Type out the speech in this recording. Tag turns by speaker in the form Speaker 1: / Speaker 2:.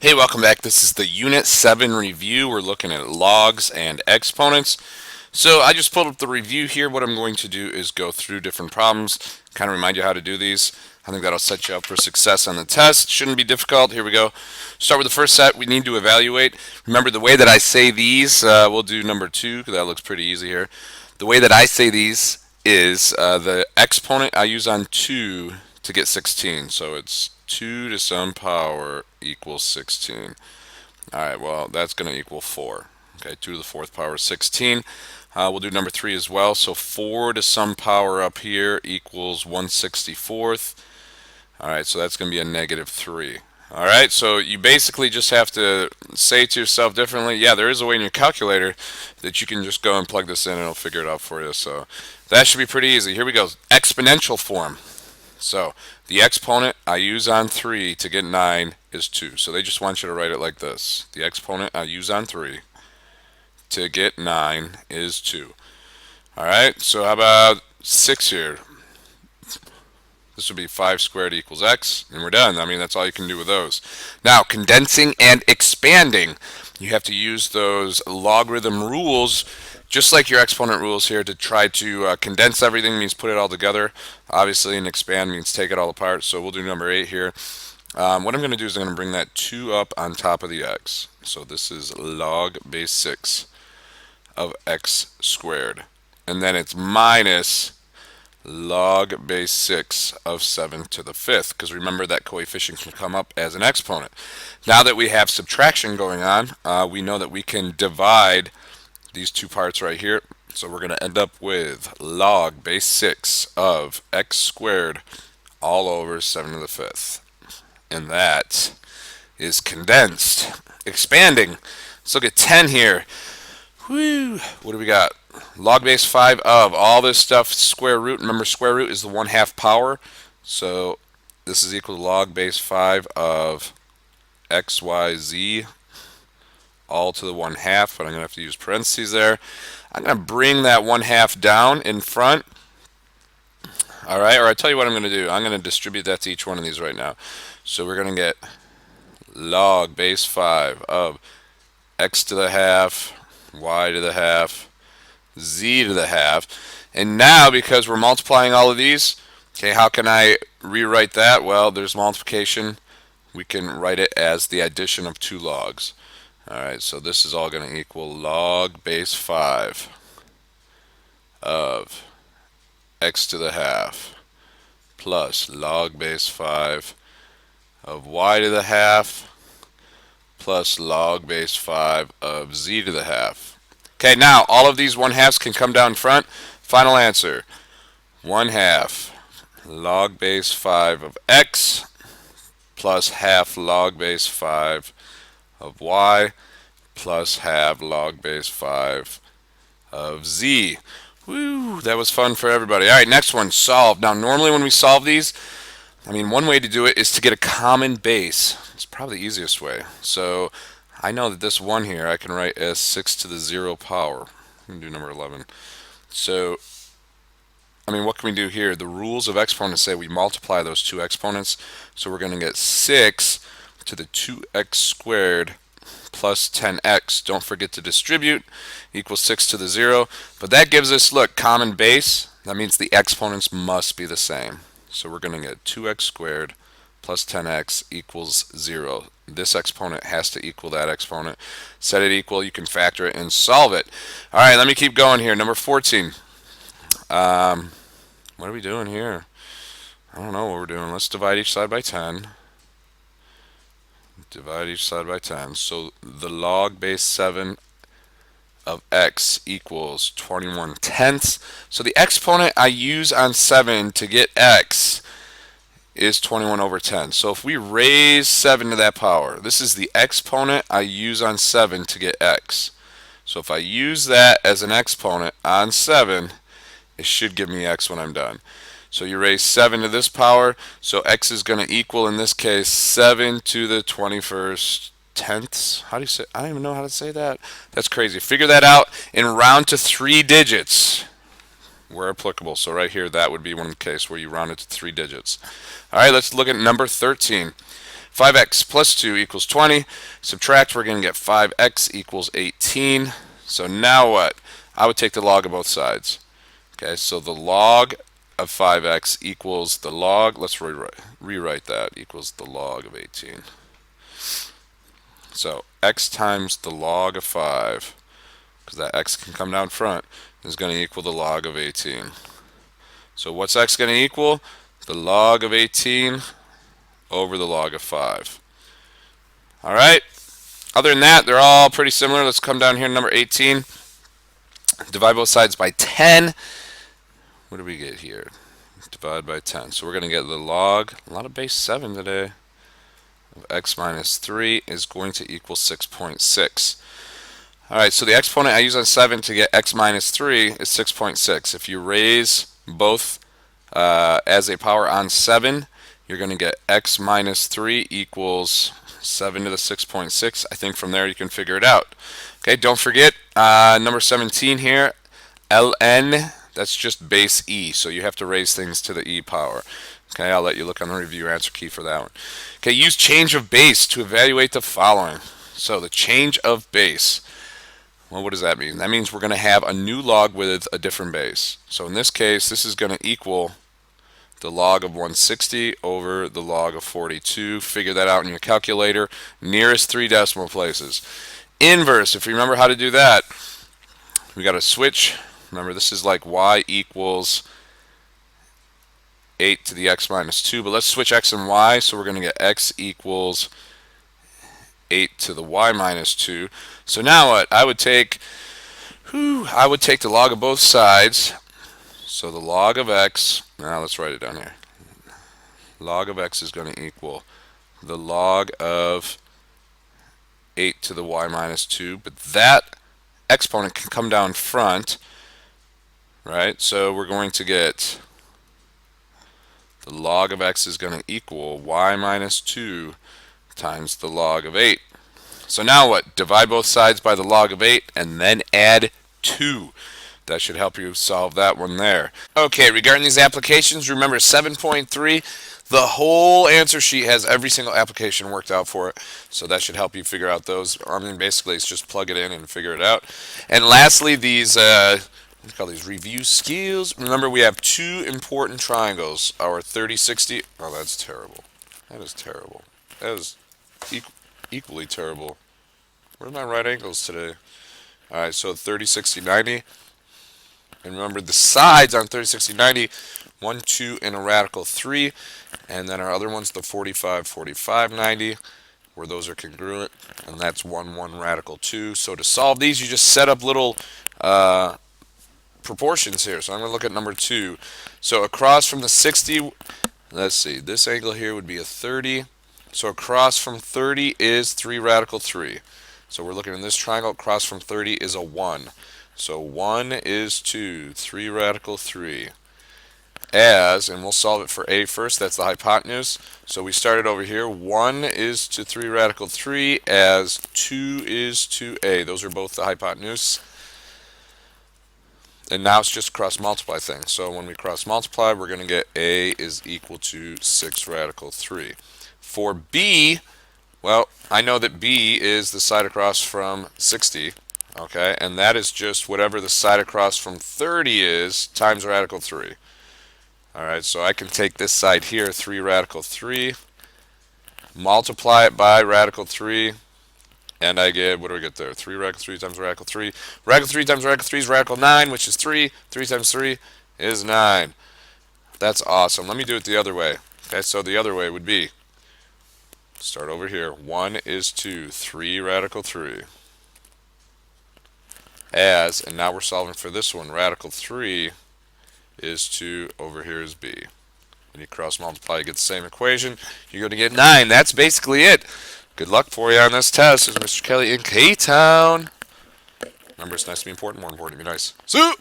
Speaker 1: Hey, welcome back. This is the Unit 7 review. We're looking at logs and exponents. So I just pulled up the review here. What I'm going to do is go through different problems, kind of remind you how to do these. I think that'll set you up for success on the test. Shouldn't be difficult. Here we go. Start with the first set we need to evaluate. Remember the way that I say these, we'll do number 2 because that looks pretty easy here. The way that I say these is the exponent I use on 2 to get 16. So it's 2 to some power equals 16. Alright, well, that's going to equal 4. Okay, 2 to the 4th power is 16. We'll do number 3 as well. So 4 to some power up here equals 1/64. Alright, so that's going to be a negative 3. Alright, so you basically just have to say to yourself differently, yeah, there is a way in your calculator that you can just go and plug this in and it'll figure it out for you. So that should be pretty easy. Here we go. Exponential form. So the exponent I use on 3 to get 9 is 2. So they just want you to write it like this. The exponent I use on 3 to get 9 is 2. Alright, so how about 6 here? This would be 5 squared equals x, and we're done. I mean, that's all you can do with those. Now, condensing and expanding. You have to use those logarithm rules, just like your exponent rules here, to try to condense everything means put it all together. Obviously, and expand means take it all apart. So we'll do number 8 here. What I'm going to do is I'm going to bring that 2 up on top of the x. So this is log base 6 of x squared. And then it's minus log base 6 of 7 to the 5th, because remember that coefficient can come up as an exponent. Now that we have subtraction going on, we know that we can divide these two parts right here. So we're going to end up with log base 6 of x squared all over 7 to the 5th. And that is condensed. Expanding. Let's look at 10 here. Whew. What do we got? Log base 5 of all this stuff, square root. Remember, square root is the 1/2 power. So this is equal to log base 5 of x, y, z, all to the 1/2. But I'm going to have to use parentheses there. I'm going to bring that 1/2 down in front. All right, or I tell you what I'm going to do. I'm going to distribute that to each one of these right now. So we're going to get log base 5 of x to the half, y to the half, z to the half. And now, because we're multiplying all of these, okay, how can I rewrite that? Well, there's multiplication. We can write it as the addition of two logs. Alright, so this is all going to equal log base 5 of x to the half plus log base 5 of y to the half plus log base 5 of z to the half. Okay, now all of these 1/2s can come down front. Final answer, 1/2 log base 5 of x plus half log base 5 of y plus half log base 5 of z. Woo, that was fun for everybody. All right, next one, solve. Now, normally when we solve these, one way to do it is to get a common base. It's probably the easiest way. So I know that this one here I can write as 6 to the 0 power. We can do number 11. So, what can we do here? The rules of exponents say we multiply those two exponents. So we're going to get 6 to the 2x squared plus 10x. Don't forget to distribute. Equals 6 to the 0. But that gives us, look, common base. That means the exponents must be the same. So we're going to get 2x squared plus 10x equals 0. This exponent has to equal that exponent. Set it equal. You can factor it and solve it. All right, let me keep going here. Number 14. What are we doing here? I don't know what we're doing. Let's divide each side by 10. Divide each side by 10. So the log base 7 of x equals 21/10. So the exponent I use on 7 to get x is 21/10. So if we raise 7 to that power, this is the exponent I use on 7 to get x. So if I use that as an exponent on 7, it should give me x when I'm done. So you raise 7 to this power, so x is going to equal, in this case, 7 to the 21st tenths. How do you say? I don't even know how to say that. That's crazy. Figure that out and round to 3 digits where applicable. So right here, that would be one case where you round it to 3 digits. All right, let's look at number 13. 5x plus 2 equals 20. Subtract, we're going to get 5x equals 18. So now what? I would take the log of both sides. Okay, so the log of 5x equals the log, let's rewrite that, equals the log of 18. So x times the log of 5, because that x can come down front, is going to equal the log of 18. So what's x going to equal? The log of 18 over the log of 5. All right. Other than that, they're all pretty similar. Let's come down here to number 18. Divide both sides by 10. What do we get here? Divide by 10. So we're going to get the log, a lot of base 7 today, of x minus 3 is going to equal 6.6. All right, so the exponent I use on 7 to get x minus 3 is 6.6. If you raise both as a power on 7, you're going to get x minus 3 equals 7 to the 6.6. I think from there you can figure it out. Okay, don't forget number 17 here, ln, that's just base e, so you have to raise things to the e power. Okay, I'll let you look on the review answer key for that one. Okay, use change of base to evaluate the following. So the change of base, well, what does that mean? That means we're going to have a new log with a different base. So in this case, this is going to equal the log of 160 over the log of 42. Figure that out in your calculator. Nearest 3 decimal places. Inverse, if you remember how to do that, we got to switch. Remember, this is like y equals 8 to the x minus 2, but let's switch x and y, so we're going to get x equals 8 to the y minus 2. So now what? I would take the log of both sides. So the log of x, now let's write it down here. Log of x is going to equal the log of 8 to the y minus 2, but that exponent can come down front, right? So we're going to get the log of x is going to equal y minus 2 times the log of 8. So now what? Divide both sides by the log of 8 and then add 2. That should help you solve that one there. Okay, regarding these applications, remember 7.3, the whole answer sheet has every single application worked out for it. So that should help you figure out those. I mean, basically, it's just plug it in and figure it out. And lastly, these we call these review skills. Remember, we have 2 important triangles. Our 30-60. Oh, that's terrible. That is terrible. That is equally terrible. Where's my right angles today? All right, so 30-60-90. And remember, the sides on 30-60-90, 1, 2, and a radical 3. And then our other one's the 45-45-90, where those are congruent. And that's 1, 1, radical 2. So to solve these, you just set up little proportions here. So I'm going to look at number 2. So across from the 60, let's see, this angle here would be a 30. So across from 30 is 3 radical 3. So we're looking in this triangle, across from 30 is a 1. So 1 is to 3 radical 3. As, and we'll solve it for a first, that's the hypotenuse. So we started over here, 1 is to 3 radical 3 as 2 is to a. Those are both the hypotenuse. And now it's just a cross multiply thing. So when we cross multiply, we're going to get a is equal to 6 radical 3. For b, well, I know that b is the side across from 60. Okay, and that is just whatever the side across from 30 is times radical 3. Alright, so I can take this side here, 3 radical 3, multiply it by radical 3, and I get, what do I get there? 3 radical 3 times radical 3. Radical 3 times radical 3 is radical 9, which is 3. 3 times 3 is 9. That's awesome. Let me do it the other way. Okay, so the other way would be, start over here, 1 is to 3 radical 3. As, and now we're solving for this one, radical 3 is to, over here is b. When you cross multiply, you get the same equation. You're going to get 9. That's basically it. Good luck for you on this test. This is Mr. Kelly in K-Town. Remember, it's nice to be important, more important to be nice. See